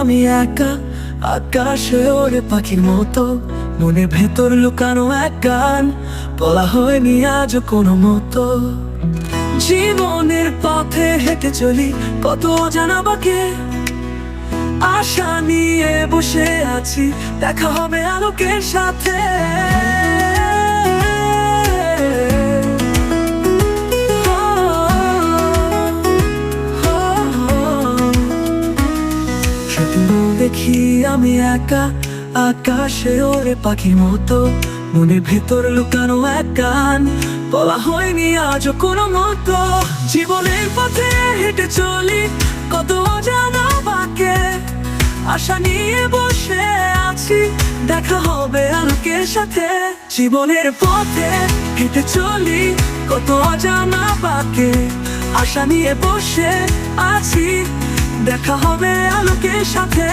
আমি একা, আকাশে ওড়ে পাখির মতো, মনের ভেতর লুকানো এক গান, বলা হয়নি আজ কোনো মতো। জীবনের পথে হেঁটে চলি, কত অজানা বাঁকে, আশা নিয়ে বসে আছি, দেখা হবে আলোকের সাথে। দেখি আমি একা, আকাশে ওড়ে পাখির মতো, মনের ভেতর লুকানো এক গান, বলা হয়নি আজও কোনো মতো। জীবনের পথে হেঁটে চলি, কত অজানা বাঁকে, আশা নিয়ে বসে আছি, দেখা হবে আলোকের সাথে। জীবনের পথে হেঁটে চলি, কত অজানা বাঁকে, আশা নিয়ে বসে আছি, দেখা হবে আলোকের সাথে।